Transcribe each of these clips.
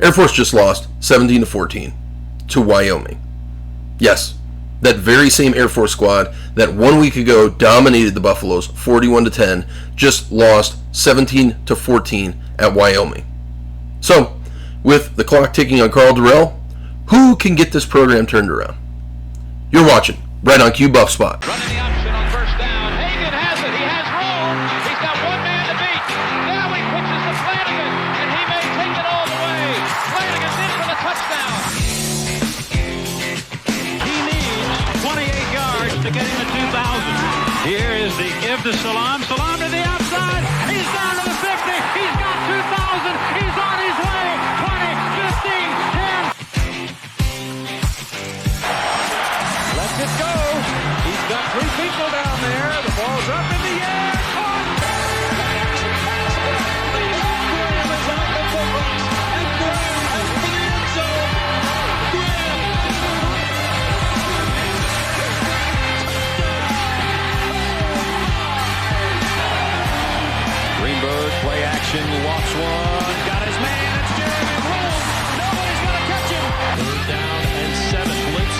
Air Force just lost 17-14 to Wyoming. Yes, that very same Air Force squad that 1 week ago dominated the Buffaloes 41-10 just lost 17-14 at Wyoming. So, with the clock ticking on Karl Dorrell, who can get this program turned around? You're watching Right on Cue Buff Spot. Running the option on first down. Hagan has it. He has room. He's got one man to beat. Now he pitches to Flanagan, and he may take it all the way. Flanagan's in for the touchdown. He needs 28 yards to get him to 2,000. Here is the give to Salam. Salam to the outside. He's down to the 50. He's got 2,000. He's on his way. 20, 15, 10. Let's it go. He's got 3 people down there. The ball's up in the air. Caught. Graham is out the football. And Graham has for the end zone. Greenberg, play action, walks one. Got his man. It's Jeremy Roll. Nobody's going to catch him. 3rd down and 7. Blitz.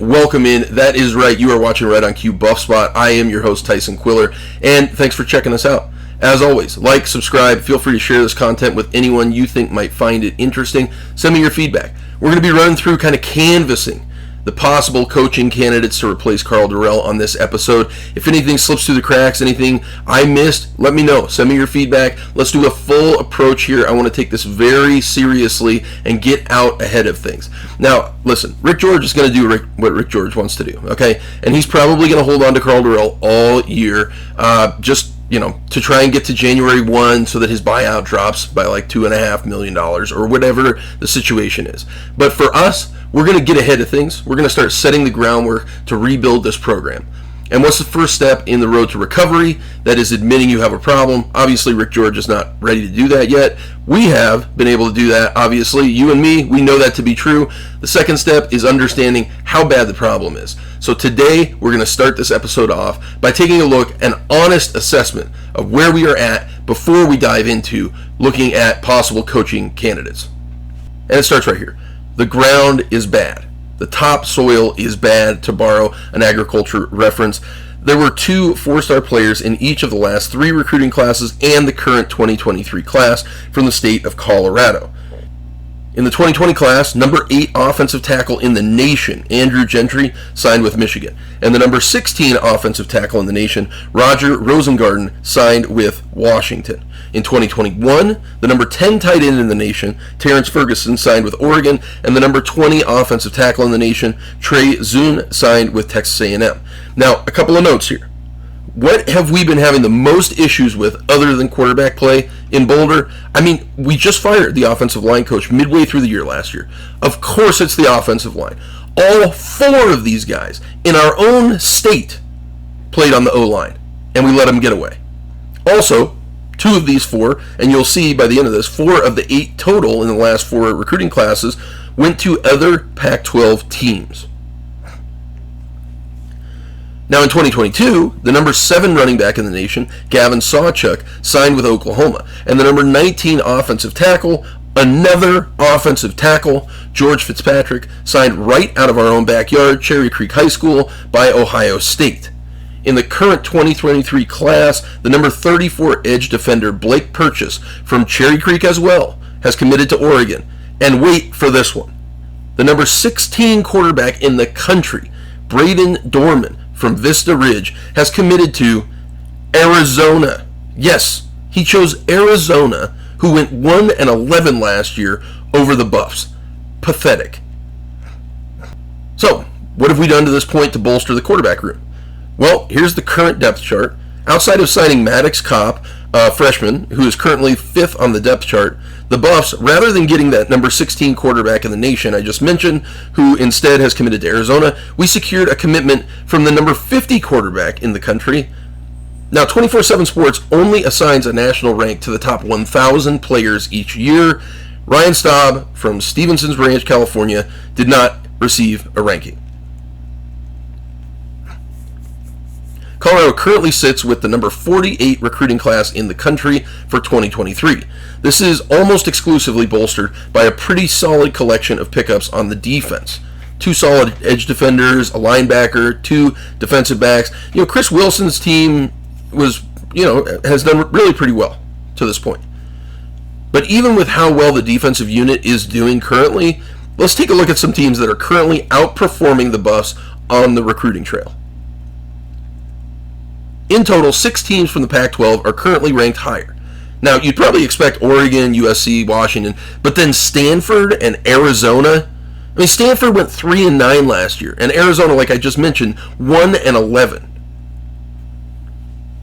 Welcome in. That is right. You are watching Right on Cue Buff Spot. I am your host, Tyson Quiller, and thanks for checking us out. As always, like, subscribe, feel free to share this content with anyone you think might find it interesting. Send me your feedback. We're going to be running through kind of canvassing the possible coaching candidates to replace Karl Dorrell on this episode. If anything slips through the cracks, anything I missed, let me know. Send me your feedback. Let's do a full approach here. I want to take this very seriously and get out ahead of things. Now, listen, Rick George is going to do what Rick George wants to do, okay? And he's probably going to hold on to Karl Dorrell all year, to try and get to January 1 so that his buyout drops by like $2.5 million or whatever the situation is. But for us, we're going to get ahead of things. We're going to start setting the groundwork to rebuild this program. And what's the first step in the road to recovery? That is admitting you have a problem. Obviously, Rick George is not ready to do that yet. We have been able to do that, obviously. You and me, we know that to be true. The second step is understanding how bad the problem is. So today, we're going to start this episode off by taking a look, an honest assessment of where we are at before we dive into looking at possible coaching candidates. And it starts right here. The ground is bad. The topsoil is bad, to borrow an agriculture reference. There were 2 4-star players in each of the last 3 recruiting classes and the current 2023 class from the state of Colorado. In the 2020 class, number 8 offensive tackle in the nation, Andrew Gentry, signed with Michigan. And the number 16 offensive tackle in the nation, Roger Rosengarten, signed with Washington. In 2021, the number 10 tight end in the nation, Terrence Ferguson, signed with Oregon, and the number 20 offensive tackle in the nation, Trey Zune, signed with Texas A&M. Now, a couple of notes here. What have we been having the most issues with other than quarterback play in Boulder? I mean, we just fired the offensive line coach midway through the year last year. Of course it's the offensive line. All 4 of these guys in our own state played on the O-line, and we let them get away. Also, 2 of these 4, and you'll see by the end of this, 4 of the 8 total in the last 4 recruiting classes went to other Pac-12 teams. Now in 2022, the number 7 running back in the nation, Gavin Sawchuk, signed with Oklahoma, and the number 19 offensive tackle, another offensive tackle, George Fitzpatrick, signed right out of our own backyard, Cherry Creek High School, by Ohio State. In the current 2023 class, the number 34 edge defender, Blake Purchase, from Cherry Creek as well, has committed to Oregon. And wait for this one. The number 16 quarterback in the country, Braden Dorman, from Vista Ridge, has committed to Arizona. Yes, he chose Arizona, who went 1-11 last year over the Buffs. Pathetic. So, what have we done to this point to bolster the quarterback room? Well, here's the current depth chart. Outside of signing Maddox Kopp, a freshman, who is currently 5th on the depth chart, the Buffs, rather than getting that number 16 quarterback in the nation I just mentioned, who instead has committed to Arizona, we secured a commitment from the number 50 quarterback in the country. Now, 24/7 Sports only assigns a national rank to the top 1,000 players each year. Ryan Staub from Stevenson's Ranch, California, did not receive a ranking. Colorado currently sits with the number 48 recruiting class in the country for 2023. This is almost exclusively bolstered by a pretty solid collection of pickups on the defense. 2 solid edge defenders, a linebacker, 2 defensive backs. Chris Wilson's team has done really pretty well to this point. But even with how well the defensive unit is doing currently, let's take a look at some teams that are currently outperforming the Buffs on the recruiting trail. In total, 6 teams from the Pac-12 are currently ranked higher. Now, you'd probably expect Oregon, USC, Washington, but then Stanford and Arizona. I mean, Stanford went 3-9 last year, and Arizona, like I just mentioned, 1-11.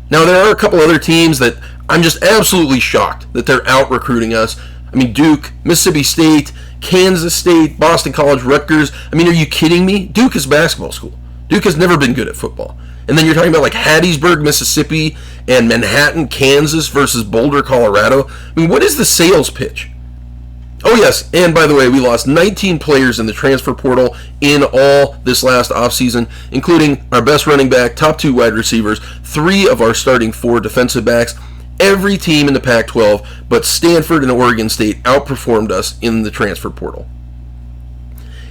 Now, there are a couple other teams that I'm just absolutely shocked that they're out-recruiting us. I mean, Duke, Mississippi State, Kansas State, Boston College, Rutgers. I mean, are you kidding me? Duke is basketball school. Duke has never been good at football. And then you're talking about like Hattiesburg, Mississippi, and Manhattan, Kansas versus Boulder, Colorado. I mean, what is the sales pitch? Oh yes, and by the way, we lost 19 players in the transfer portal in all this last offseason, including our best running back, top 2 wide receivers, 3 of our starting 4 defensive backs. Every team in the Pac-12 but Stanford and Oregon State outperformed us in the transfer portal.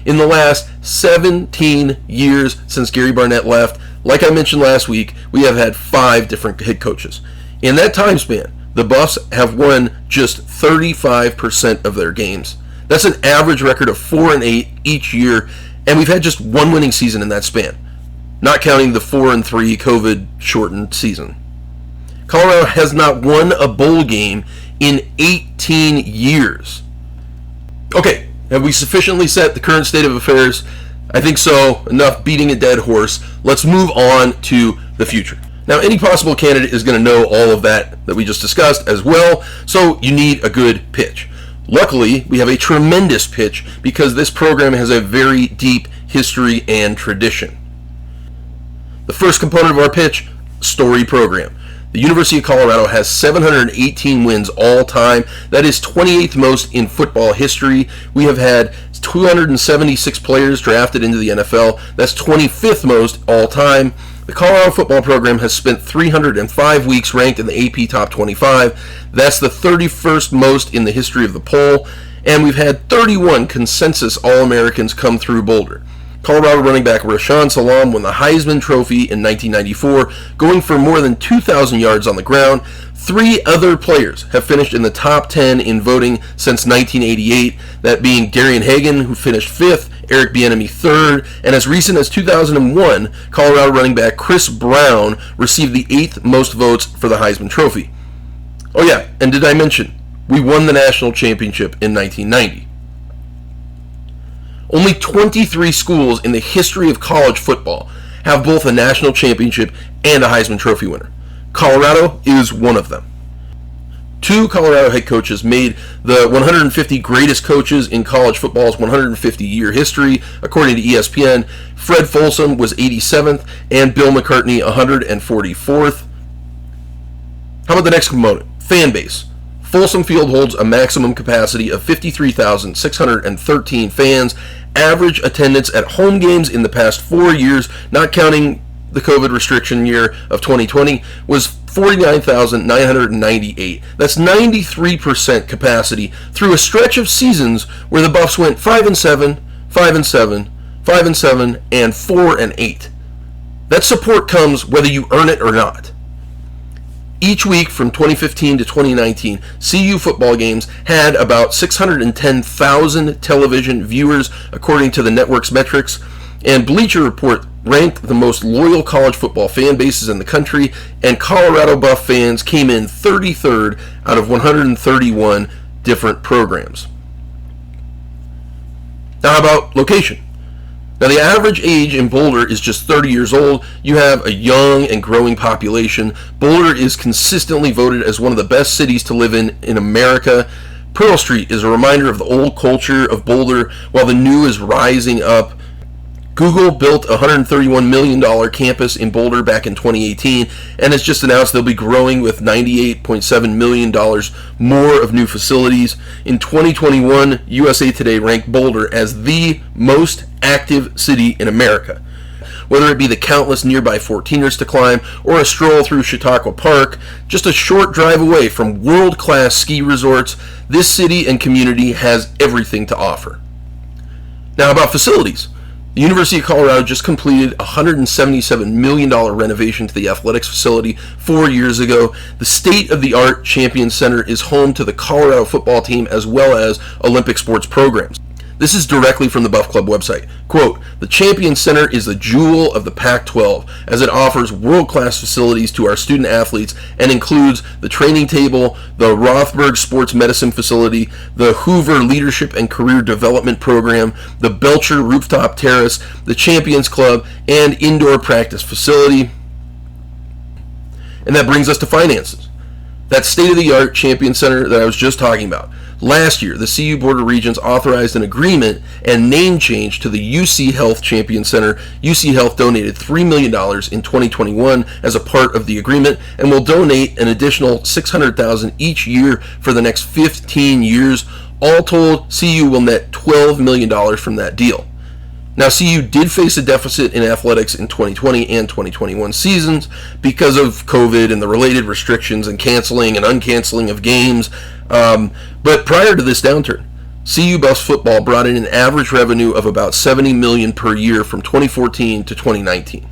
In the last 17 years since Gary Barnett left, like I mentioned last week, we have had 5 different head coaches. In that time span, the Buffs have won just 35% of their games. That's an average record of 4-8 each year, and we've had just 1 winning season in that span, not counting the 4-3 COVID-shortened season. Colorado has not won a bowl game in 18 years. Okay, have we sufficiently set the current state of affairs? I think so. Enough beating a dead horse. Let's move on to the future. Now, any possible candidate is going to know all of that we just discussed as well, so you need a good pitch. Luckily, we have a tremendous pitch because this program has a very deep history and tradition. The first component of our pitch, story program. The University of Colorado has 718 wins all time. That is 28th most in football history. We have had 276 players drafted into the NFL. That's 25th most all time. The Colorado football program has spent 305 weeks ranked in the AP Top 25. That's the 31st most in the history of the poll. And we've had 31 consensus All-Americans come through Boulder. Colorado running back Rashaan Salaam won the Heisman Trophy in 1994, going for more than 2,000 yards on the ground. 3 other players have finished in the top 10 in voting since 1988, that being Darian Hagan, who finished 5th, Eric Bieniemy 3rd, and as recent as 2001, Colorado running back Chris Brown received the 8th most votes for the Heisman Trophy. Oh yeah, and did I mention, we won the national championship in 1990. Only 23 schools in the history of college football have both a national championship and a Heisman Trophy winner. Colorado is one of them. 2 Colorado head coaches made the 150 greatest coaches in college football's 150-year history, according to ESPN. Fred Folsom was 87th, and Bill McCartney 144th. How about the next component? Fan base. Folsom Field holds a maximum capacity of 53,613 fans. Average attendance at home games in the past 4 years, not counting the COVID restriction year of 2020, was 49,998. That's 93% capacity through a stretch of seasons where the Buffs went 5-7, 5-7, 5-7, and 4-8. That support comes whether you earn it or not. Each week from 2015 to 2019, CU football games had about 610,000 television viewers, according to the network's metrics, and Bleacher Report ranked the most loyal college football fan bases in the country, and Colorado Buff fans came in 33rd out of 131 different programs. Now, how about location? Now, the average age in Boulder is just 30 years old. You have a young and growing population. Boulder is consistently voted as one of the best cities to live in America. Pearl Street is a reminder of the old culture of Boulder, while the new is rising up. Google built a $131 million campus in Boulder back in 2018 and has just announced they'll be growing with $98.7 million more of new facilities. In 2021, USA Today ranked Boulder as the most active city in America. whether it be the countless nearby 14ers to climb or a stroll through Chautauqua Park, just a short drive away from world-class ski resorts, this city and community has everything to offer. Now about facilities. The University of Colorado just completed a $177 million renovation to the athletics facility 4 years ago. The state-of-the-art Champion Center is home to the Colorado football team as well as Olympic sports programs. This is directly from the Buff Club website. Quote, "The Champion Center is the jewel of the Pac-12 as it offers world-class facilities to our student athletes and includes the training table, the Rothberg Sports Medicine Facility, the Hoover Leadership and Career Development Program, the Belcher Rooftop Terrace, the Champions Club, and indoor practice facility." And that brings us to finances. That state-of-the-art Champion Center that I was just talking about. Last year, the CU Board of Regents authorized an agreement and name change to the UC Health Champion Center. UC Health donated $3 million in 2021 as a part of the agreement and will donate an additional $600,000 each year for the next 15 years. All told, CU will net $12 million from that deal. Now, CU did face a deficit in athletics in 2020 and 2021 seasons because of COVID and the related restrictions and canceling and uncanceling of games. But prior to this downturn, CU Buffs football brought in an average revenue of about $70 million per year from 2014 to 2019.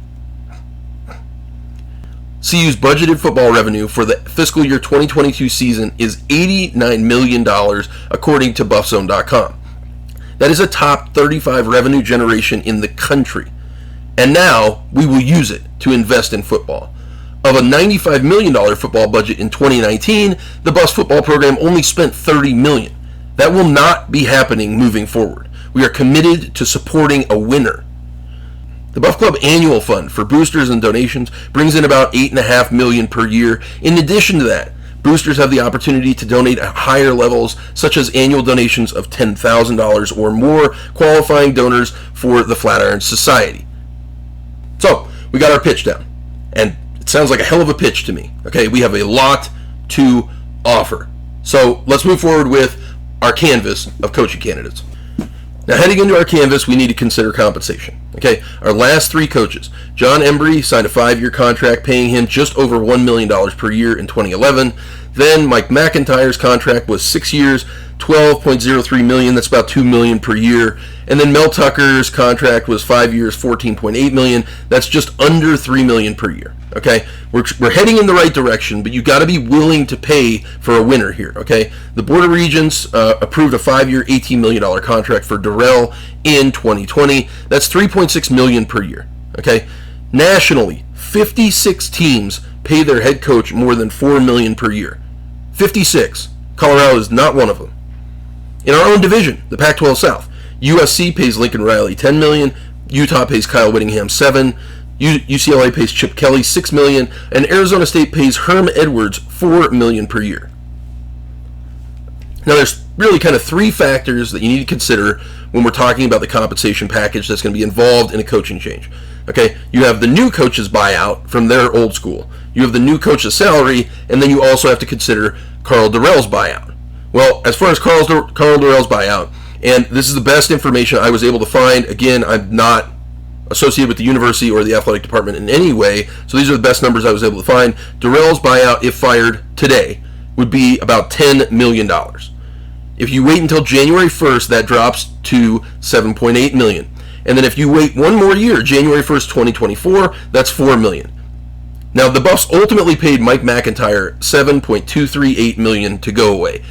CU's budgeted football revenue for the fiscal year 2022 season is $89 million, according to BuffZone.com. That is a top 35 revenue generation in the country. And now we will use it to invest in football. Of a $95 million football budget in 2019, the Buffs football program only spent $30 million. That will not be happening moving forward. We are committed to supporting a winner. The Buff Club annual fund for boosters and donations brings in about $8.5 million per year. In addition to that, boosters have the opportunity to donate at higher levels, such as annual donations of $10,000 or more, qualifying donors for the Flatiron Society. So, we got our pitch down, and it sounds like a hell of a pitch to me. Okay, we have a lot to offer. So, let's move forward with our canvas of coaching candidates. Now, heading into our canvas, we need to consider compensation. Okay, our last three coaches. John Embry signed a 5-year contract paying him just over $1 million per year in 2011. Then Mike McIntyre's contract was 6 years, $12.03 million. That's about $2 million per year. And then Mel Tucker's contract was 5 years, $14.8 million. That's just under $3 million per year. Okay, we're heading in the right direction, but you got to be willing to pay for a winner here. Okay, the Board of Regents approved a 5-year, $18 million contract for Dorrell in 2020. That's $3.6 million per year. Okay, nationally, 56 teams pay their head coach more than $4 million per year. 56. Colorado is not one of them. In our own division, the Pac-12 South, USC pays Lincoln Riley $10 million. Utah pays Kyle Whittingham $7 million. UCLA pays Chip Kelly $6 million, and Arizona State pays Herm Edwards $4 million per year. Now, there's really kind of three factors that you need to consider when we're talking about the compensation package that's going to be involved in a coaching change. Okay, you have the new coach's buyout from their old school. You have the new coach's salary, and then you also have to consider Karl Dorrell's buyout. Well, as far as Karl Dorrell's buyout, and this is the best information I was able to find. Again, I'm not associated with the university or the athletic department in any way, so these are the best numbers I was able to find. Dorrell's buyout, if fired today, would be about $10 million. If you wait until January 1st, that drops to $7.8 million. And then if you wait one more year, January 1st, 2024, that's $4 million. Now, the Buffs ultimately paid Mike McIntyre $7.238 million to go away.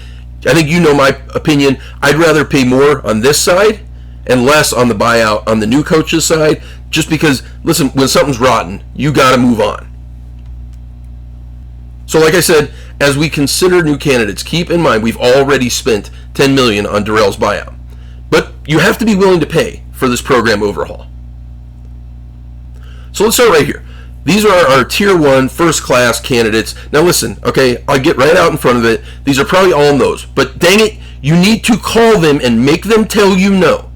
I think you know my opinion. I'd rather pay more on this side and less on the buyout on the new coach's side, just because, listen, when something's rotten, you got to move on. So like I said, as we consider new candidates, keep in mind we've already spent $10 million on Dorrell's buyout. But you have to be willing to pay for this program overhaul. So let's start right here. These are our Tier 1 first-class candidates. Now listen, okay, I'll get right out in front of it. These are probably all no's, but dang it, you need to call them and make them tell you no.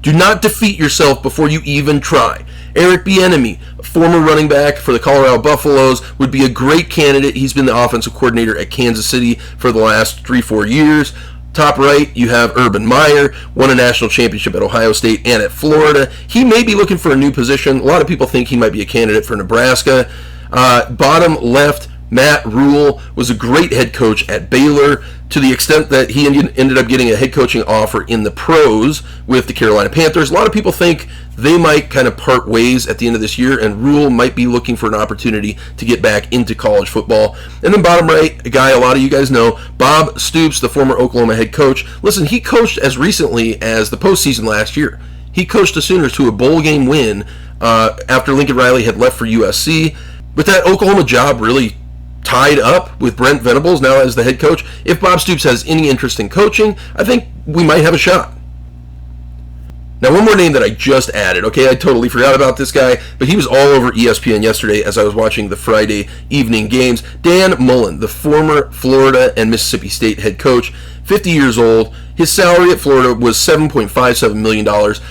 Do not defeat yourself before you even try. Eric Bieniemy, a former running back for the Colorado Buffaloes, would be a great candidate. He's been the offensive coordinator at Kansas City for the last 3-4 years. Top right, you have Urban Meyer, won a national championship at Ohio State and at Florida. He may be looking for a new position. A lot of people think he might be a candidate for Nebraska. Bottom left, Matt Rule was a great head coach at Baylor, to the extent that he ended up getting a head coaching offer in the pros with the Carolina Panthers. A lot of people think they might kind of part ways at the end of this year, and Rule might be looking for an opportunity to get back into college football. And then bottom right, a guy a lot of you guys know, Bob Stoops, the former Oklahoma head coach. Listen, he coached as recently as the postseason last year. He coached the Sooners to a bowl game win after Lincoln Riley had left for USC. With that Oklahoma job really tied up with Brent Venables now as the head coach, if Bob Stoops has any interest in coaching, I think we might have a shot. Now, one more name that I just added. Okay, I totally forgot about this guy, but he was all over ESPN yesterday as I was watching the Friday evening games. Dan Mullen, the former Florida and Mississippi State head coach, 50 years old. His salary at Florida was $7.57 million.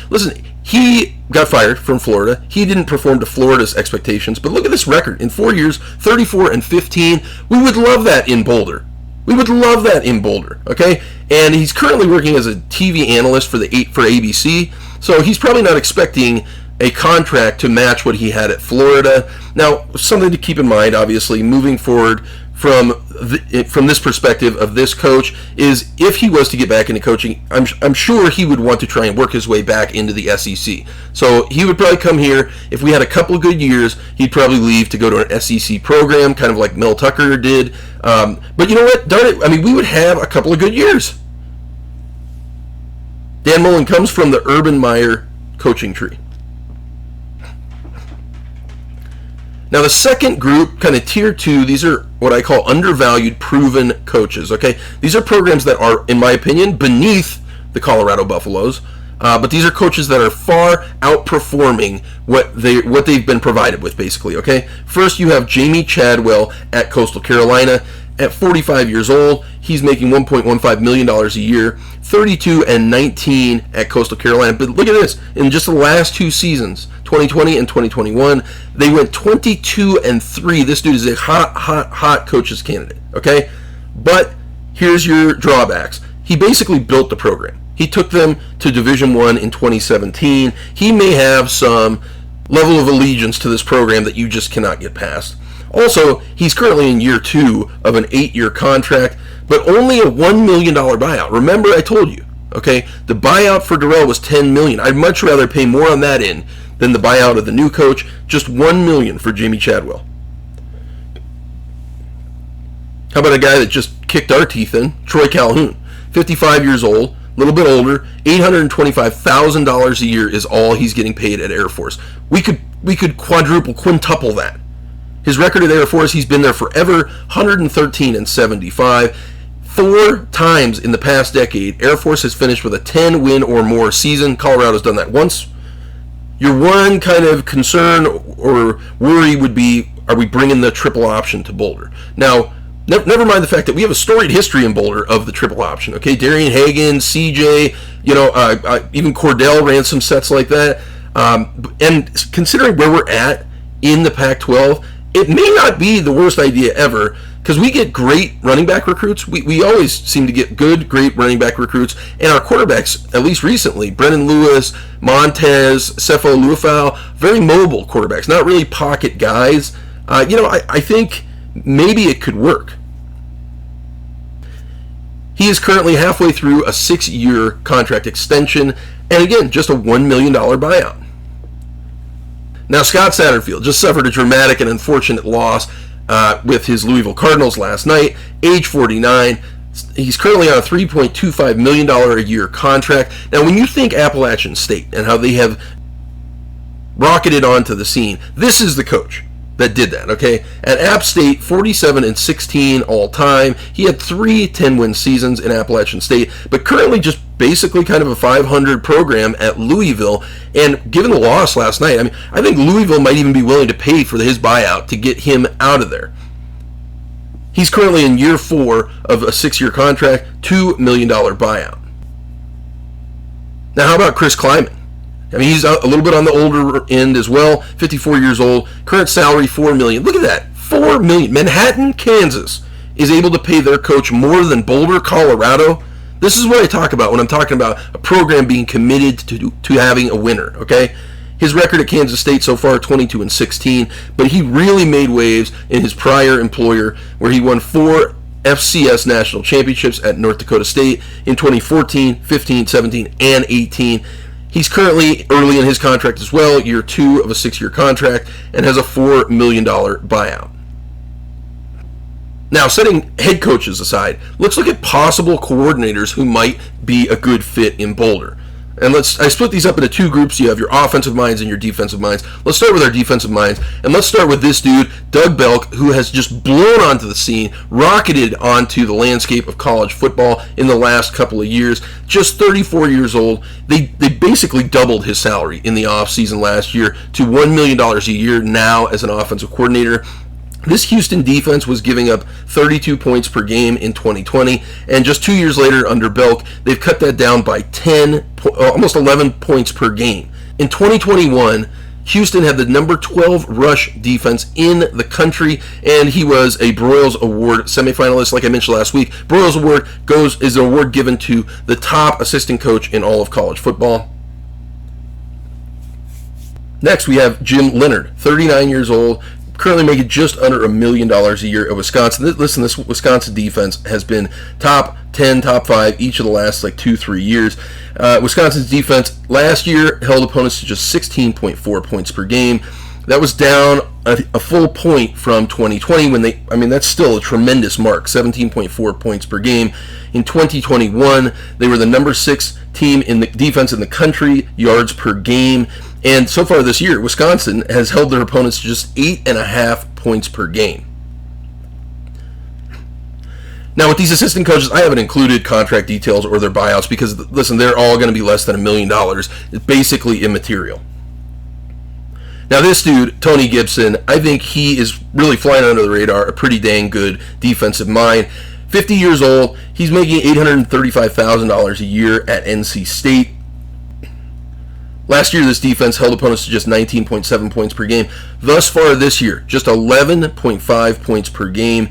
Listen, he got fired from Florida. He didn't perform to Florida's expectations, but look at this record. In 4 years, 34-15. We would love that in Boulder. We would love that in Boulder, okay? And he's currently working as a TV analyst for ABC, so he's probably not expecting a contract to match what he had at Florida. Now, something to keep in mind, obviously, moving forward from this perspective of this coach is if he was to get back into coaching, I'm sure he would want to try and work his way back into the SEC. So he would probably come here. If we had a couple of good years, he'd probably leave to go to an SEC program, kind of like Mel Tucker did. But you know what? Darn it. I mean, we would have a couple of good years. Dan Mullen comes from the Urban Meyer coaching tree. Now, the second group, kind of tier 2, these are what I call undervalued proven coaches, okay? These are programs that are, in my opinion, beneath the Colorado Buffaloes, but these are coaches that are far outperforming what they've been provided with, basically, okay? First, you have Jamie Chadwell at Coastal Carolina. At 45 years old, he's making $1.15 million a year, 32-19 at Coastal Carolina. But look at this. In just the last two seasons, 2020 and 2021, they went 22-3. This dude is a hot coach's candidate, okay? But here's your drawbacks. He basically built the program. He took them to Division I in 2017. He may have some level of allegiance to this program that you just cannot get past. Also, he's currently in year 2 of an 8-year contract, but only a $1 million buyout. Remember, I told you, okay, the buyout for Dorrell was $10 million. I'd much rather pay more on that end than the buyout of the new coach, just $1 million for Jamie Chadwell. How about a guy that just kicked our teeth in, Troy Calhoun, 55 years old, a little bit older, $825,000 a year is all he's getting paid at Air Force. We could quintuple that. His record at Air Force, he's been there forever, 113-75. 4 times in the past decade, Air Force has finished with a 10-win or more season. Colorado's done that once. Your one kind of concern or worry would be, are we bringing the triple option to Boulder? Now, never mind the fact that we have a storied history in Boulder of the triple option. Okay, Darian Hagan, CJ, even Cordell ran some sets like that. And considering where we're at in the Pac-12, it may not be the worst idea ever, because we get great running back recruits. We always seem to get great running back recruits. And our quarterbacks, at least recently, Brennan Lewis, Montez, Sefo Luafau, very mobile quarterbacks, not really pocket guys. I think maybe it could work. He is currently halfway through a 6-year contract extension, and again, just a $1 million buyout. Now, Scott Satterfield just suffered a dramatic and unfortunate loss with his Louisville Cardinals last night, age 49. He's currently on a $3.25 million a year contract. Now, when you think Appalachian State and how they have rocketed onto the scene, this is the coach that did that, okay? At App State, 47-16 all time. He had 3 10-win seasons in Appalachian State, but currently just basically kind of a 500 program at Louisville. And given the loss last night, I think Louisville might even be willing to pay for his buyout to get him out of there. He's currently in year 4 of a 6-year contract, $2 million buyout. Now, how about Chris Kleiman? He's a little bit on the older end as well, 54 years old, current salary $4 million. Look at that, $4 million. Manhattan, Kansas is able to pay their coach more than Boulder, Colorado. This is what I talk about when I'm talking about a program being committed to having a winner, okay? His record at Kansas State so far, 22-16, but he really made waves in his prior employer where he won 4 FCS national championships at North Dakota State in 2014, 15, 17, and 18. He's currently early in his contract as well, year 2 of a 6-year contract, and has a $4 million buyout. Now, setting head coaches aside, let's look at possible coordinators who might be a good fit in Boulder. And I split these up into 2 groups. You have your offensive minds and your defensive minds. Let's start with our defensive minds, and let's start with this dude, Doug Belk, who has just blown onto the scene, rocketed onto the landscape of college football in the last couple of years. Just 34 years old. They basically doubled his salary in the offseason last year to $1 million a year now as an offensive coordinator. This Houston defense was giving up 32 points per game in 2020, and just 2 years later under Belk, they've cut that down by almost 11 points per game. In 2021, Houston had the number 12 rush defense in the country, and he was a Broyles Award semifinalist. Like I mentioned last week, Broyles Award is an award given to the top assistant coach in all of college football. Next, we have Jim Leonard, 39 years old, currently making just under $1 million a year at Wisconsin. Listen, this Wisconsin defense has been top 10, top 5 each of the last 2-3 years. Wisconsin's defense last year held opponents to just 16.4 points per game. That was down a full point from 2020 when that's still a tremendous mark, 17.4 points per game. In 2021, they were the number 6 team in the defense in the country, yards per game. And so far this year, Wisconsin has held their opponents to just 8.5 points per game. Now, with these assistant coaches, I haven't included contract details or their buyouts because, listen, they're all going to be less than $1 million. It's basically immaterial. Now, this dude, Tony Gibson, I think he is really flying under the radar, a pretty dang good defensive mind. 50 years old, he's making $835,000 a year at NC State. Last year, this defense held opponents to just 19.7 points per game. Thus far this year, just 11.5 points per game.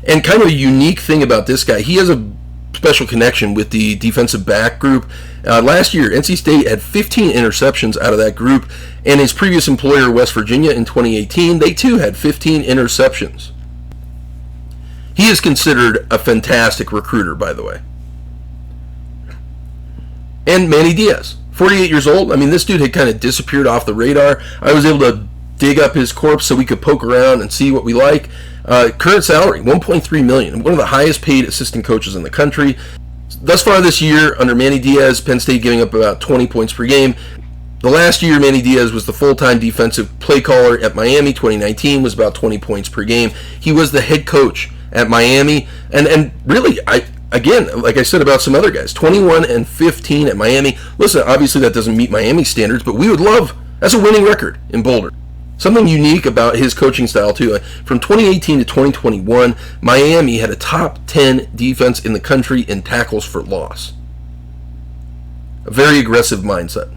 And kind of a unique thing about this guy, he has a special connection with the defensive back group. Last year, NC State had 15 interceptions out of that group, and his previous employer, West Virginia, in 2018, they too had 15 interceptions. He is considered a fantastic recruiter, by the way. And Manny Diaz, 48 years old. This dude had kind of disappeared off the radar. I was able to dig up his corpse so we could poke around and see what we like. Current salary, $1.3 million. One of the highest paid assistant coaches in the country. Thus far this year, under Manny Diaz, Penn State giving up about 20 points per game. The last year, Manny Diaz was the full-time defensive play caller at Miami. 2019 was about 20 points per game. He was the head coach at Miami. And really, Again, like I said about some other guys, 21-15 at Miami. Listen, obviously that doesn't meet Miami standards, but we would love, that's a winning record in Boulder. Something unique about his coaching style, too. From 2018 to 2021, Miami had a top 10 defense in the country in tackles for loss. A very aggressive mindset.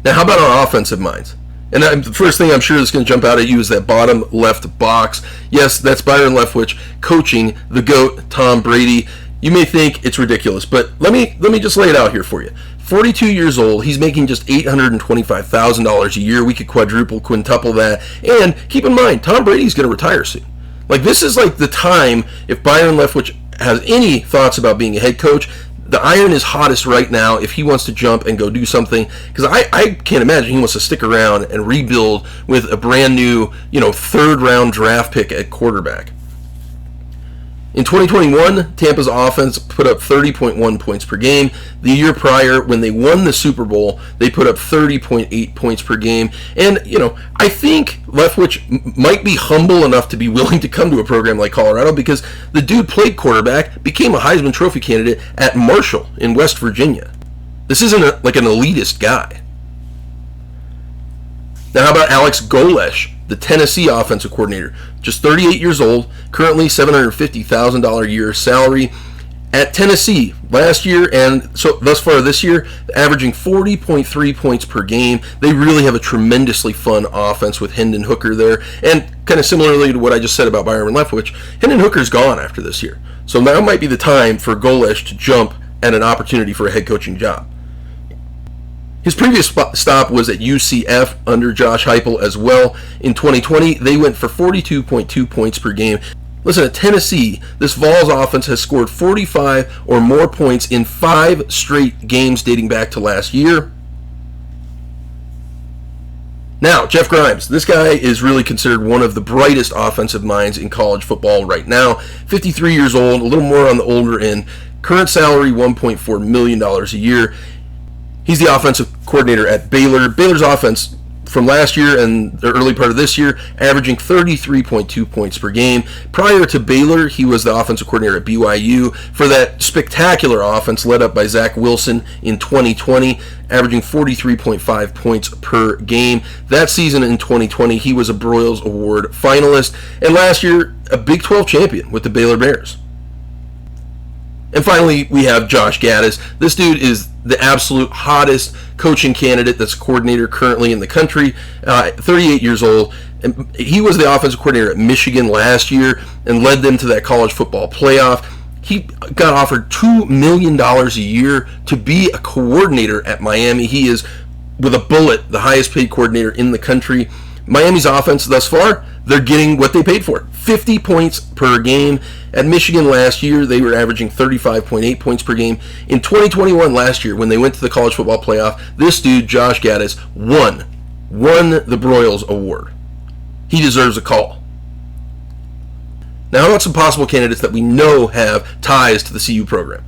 Now, how about our offensive minds? And the first thing I'm sure that's going to jump out at you is that bottom left box. Yes, that's Byron Leftwich coaching the GOAT, Tom Brady. You may think it's ridiculous, but let me just lay it out here for you. 42 years old, he's making just $825,000 a year. We could quintuple that. And keep in mind, Tom Brady's going to retire soon. This is the time, if Byron Leftwich has any thoughts about being a head coach, the iron is hottest right now if he wants to jump and go do something, because I can't imagine he wants to stick around and rebuild with a brand new, 3rd round draft pick at quarterback. In 2021, Tampa's offense put up 30.1 points per game. The year prior, when they won the Super Bowl, they put up 30.8 points per game. And, I think Leftwich might be humble enough to be willing to come to a program like Colorado because the dude played quarterback, became a Heisman Trophy candidate at Marshall in West Virginia. This isn't an elitist guy. Now, how about Alex Golesh, the Tennessee offensive coordinator? Just 38 years old, currently $750,000 a year salary. At Tennessee last year and so thus far this year, averaging 40.3 points per game. They really have a tremendously fun offense with Hendon Hooker there. And kind of similarly to what I just said about Byron Leftwich, Hendon Hooker's gone after this year. So now might be the time for Golesh to jump at an opportunity for a head coaching job. His previous stop was at UCF under Josh Heupel as well. In 2020, they went for 42.2 points per game. Listen, at Tennessee, this Vols offense has scored 45 or more points in 5 straight games dating back to last year. Now, Jeff Grimes. This guy is really considered one of the brightest offensive minds in college football right now. 53 years old, a little more on the older end. Current salary, $1.4 million a year. He's the offensive coordinator at Baylor. Baylor's offense from last year and the early part of this year, averaging 33.2 points per game. Prior to Baylor, he was the offensive coordinator at BYU for that spectacular offense led up by Zach Wilson in 2020, averaging 43.5 points per game. That season in 2020, he was a Broyles Award finalist, and last year, a Big 12 champion with the Baylor Bears. And finally, we have Josh Gaddis. This dude is the absolute hottest coaching candidate that's a coordinator currently in the country. 38 years old. And he was the offensive coordinator at Michigan last year and led them to that college football playoff. He got offered $2 million a year to be a coordinator at Miami. He is, with a bullet, the highest paid coordinator in the country. Miami's offense thus far, they're getting what they paid for. 50 points per game. At Michigan last year, they were averaging 35.8 points per game. In 2021, last year, when they went to the college football playoff, this dude, Josh Gaddis, won the Broyles Award. He deserves a call. Now, how about some possible candidates that we know have ties to the CU program?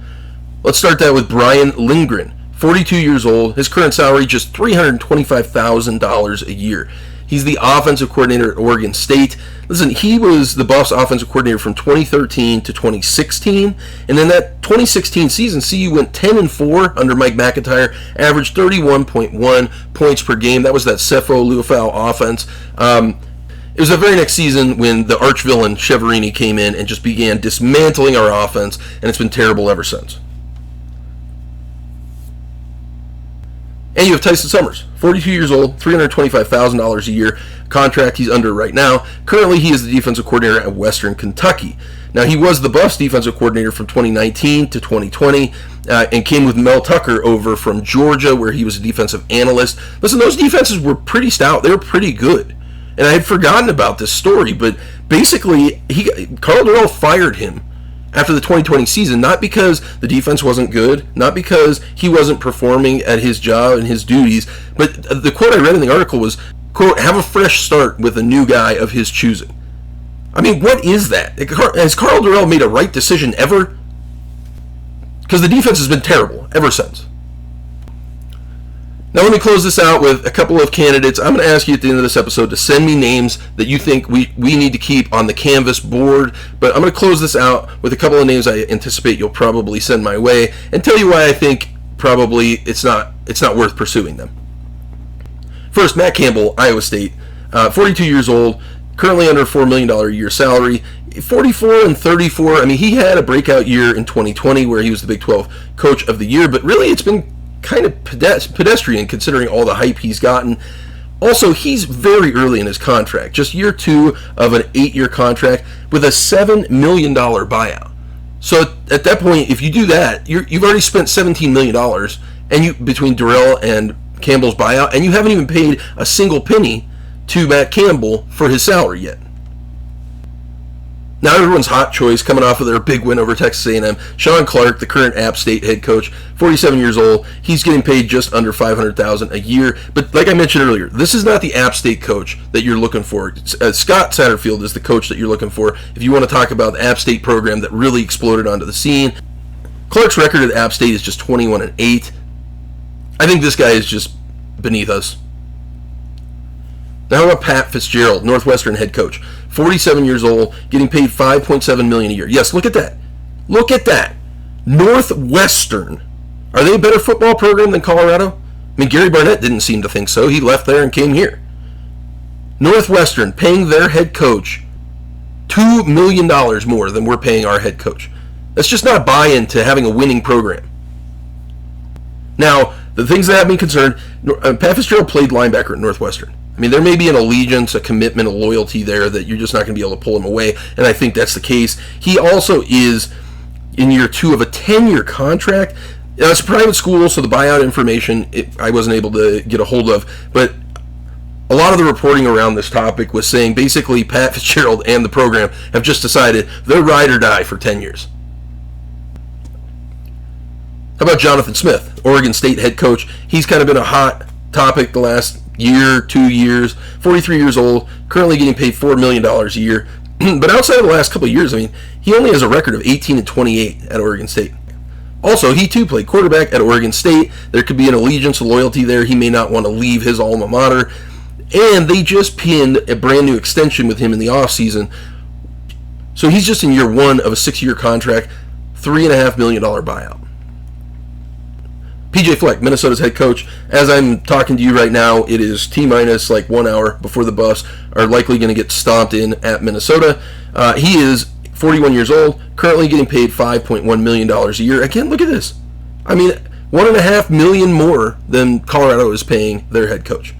Let's start that with Brian Lindgren, 42 years old. His current salary, just $325,000 a year. He's the offensive coordinator at Oregon State. Listen, he was the Buffs offensive coordinator from 2013 to 2016. And in that 2016 season, CU went 10-4 under Mike McIntyre, averaged 31.1 points per game. That was that Sefo Liufau offense. It was the very next season when the arch-villain Cheverini came in and just began dismantling our offense, and it's been terrible ever since. And you have Tyson Summers, 42 years old, $325,000 a year contract he's under right now. Currently, he is the defensive coordinator at Western Kentucky. Now, he was the Buffs defensive coordinator from 2019 to 2020 and came with Mel Tucker over from Georgia, where he was a defensive analyst. Listen, those defenses were pretty stout. They were pretty good. And I had forgotten about this story, but basically, Karl Dorrell fired him after the 2020 season, not because the defense wasn't good, not because he wasn't performing at his job and his duties, but the quote I read in the article was, quote, have a fresh start with a new guy of his choosing. I mean, what is that? Has Karl Dorrell made a right decision ever? Because the defense has been terrible ever since. Now let me close this out with a couple of candidates. I'm going to ask you at the end of this episode to send me names that you think we need to keep on the Canvas board, but I'm going to close this out with a couple of names I anticipate you'll probably send my way and tell you why I think probably it's not worth pursuing them. First, Matt Campbell, Iowa State, 42 years old, currently under $4 million a year salary, 44 and 34. I mean, he had a breakout year in 2020 where he was the Big 12 Coach of the Year, but really it's been kind of pedestrian considering all the hype he's gotten. Also, he's very early in his contract, just year 2 of an 8-year contract with a $7 million buyout. So at that point, if you do that, you've already spent $17 million and between Dorrell and Campbell's buyout, and you haven't even paid a single penny to Matt Campbell for his salary yet. Now everyone's hot choice coming off of their big win over Texas A&M, Sean Clark, the current App State head coach, 47 years old. He's getting paid just under $500,000 a year. But like I mentioned earlier, this is not the App State coach that you're looking for. Scott Satterfield is the coach that you're looking for if you want to talk about the App State program that really exploded onto the scene. Clark's record at App State is just 21-8. I think this guy is just beneath us. Now how about Pat Fitzgerald, Northwestern head coach, 47 years old, getting paid $5.7 million a year. Yes, look at that. Look at that. Northwestern. Are they a better football program than Colorado? I mean, Gary Barnett didn't seem to think so. He left there and came here. Northwestern paying their head coach $2 million more than we're paying our head coach. That's just not buy-in to having a winning program. Now, the things that have me concerned, Pat Fitzgerald played linebacker at Northwestern. I mean, there may be an allegiance, a commitment, a loyalty there that you're just not going to be able to pull him away, and I think that's the case. He also is in year 2 of a 10-year contract. It's a private school, so the buyout information I wasn't able to get a hold of, but a lot of the reporting around this topic was saying basically Pat Fitzgerald and the program have just decided they're ride or die for 10 years. How about Jonathan Smith, Oregon State head coach? He's kind of been a hot topic the last year, 2 years, 43 years old, currently getting paid $4 million a year. But outside of the last couple of years, I mean, he only has a record of 18-28 at Oregon State. Also, he too played quarterback at Oregon State. There could be an allegiance, a loyalty there. He may not want to leave his alma mater. And they just pinned a brand new extension with him in the offseason. So he's just in year 1 of a 6-year contract, $3.5 million buyout. PJ Fleck, Minnesota's head coach. As I'm talking to you right now, it is T-minus like 1 hour before the Buffs are likely going to get stomped in at Minnesota. He is 41 years old, currently getting paid $5.1 million a year. Again, look at this. I mean, $1.5 million more than Colorado is paying their head coach.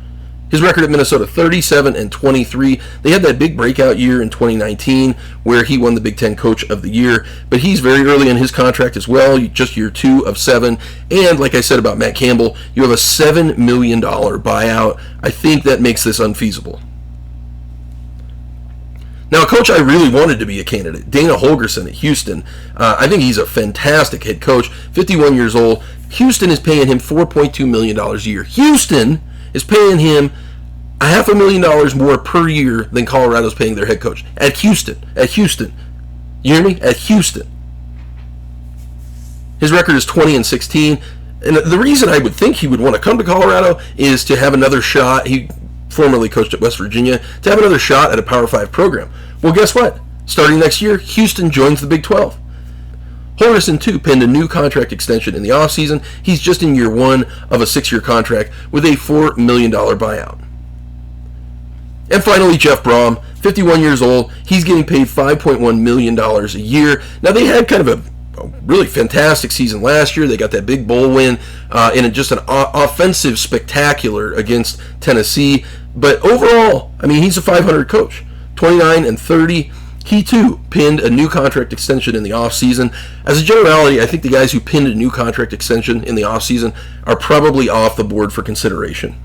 His record at Minnesota, 37-23. They had that big breakout year in 2019 where he won the Big Ten Coach of the Year, but he's very early in his contract as well, just year 2 of 7. And like I said about Matt Campbell, you have a $7 million buyout. I think that makes this unfeasible. Now, a coach I really wanted to be a candidate, Dana Holgorsen at Houston. I think he's a fantastic head coach, 51 years old. Houston is paying him $4.2 million a year. Houston is paying him $500,000 more per year than Colorado's paying their head coach. At Houston. You hear me? At Houston. His record is 20-16. And the reason I would think he would want to come to Colorado is to have another shot. He formerly coached at West Virginia, to have another shot at a Power 5 program. Well, guess what? Starting next year, Houston joins the Big 12. Holgorsen, too, penned a new contract extension in the offseason. He's just in year 1 of a 6-year contract with a $4 million buyout. And finally, Jeff Brom, 51 years old. He's getting paid $5.1 million a year. Now, they had kind of a really fantastic season last year. They got that big bowl win in just an offensive spectacular against Tennessee. But overall, I mean, he's a .500 coach, 29-30. He, too, pinned a new contract extension in the offseason. As a generality, I think the guys who pinned a new contract extension in the offseason are probably off the board for consideration.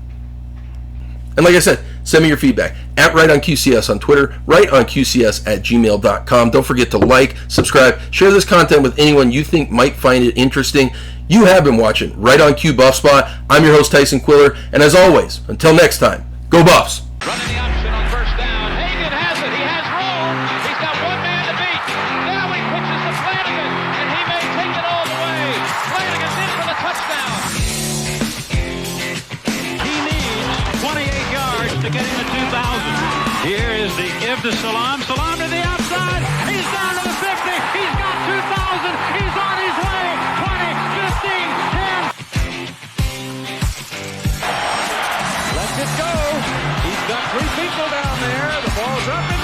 And like I said, send me your feedback at RightOnQCS on Twitter, rightonqcs@gmail.com. Don't forget to like, subscribe, share this content with anyone you think might find it interesting. You have been watching Right on Q Buff Spot. I'm your host, Tyson Quiller. And as always, until next time, go Buffs! Running the option on first down. Hagan has it. He has room. He's got one man to beat. Now he pitches to Flanagan, and he may take it all the way. Flanagan's in for the touchdown. He needs 28 yards to get into 2,000. Here is the give to Salam. Salam to the outside. He's down to the 50. He's got 2,000. He's on his way. 20, 15, 10. Let's it go. He's got 3 people down there. The ball's up.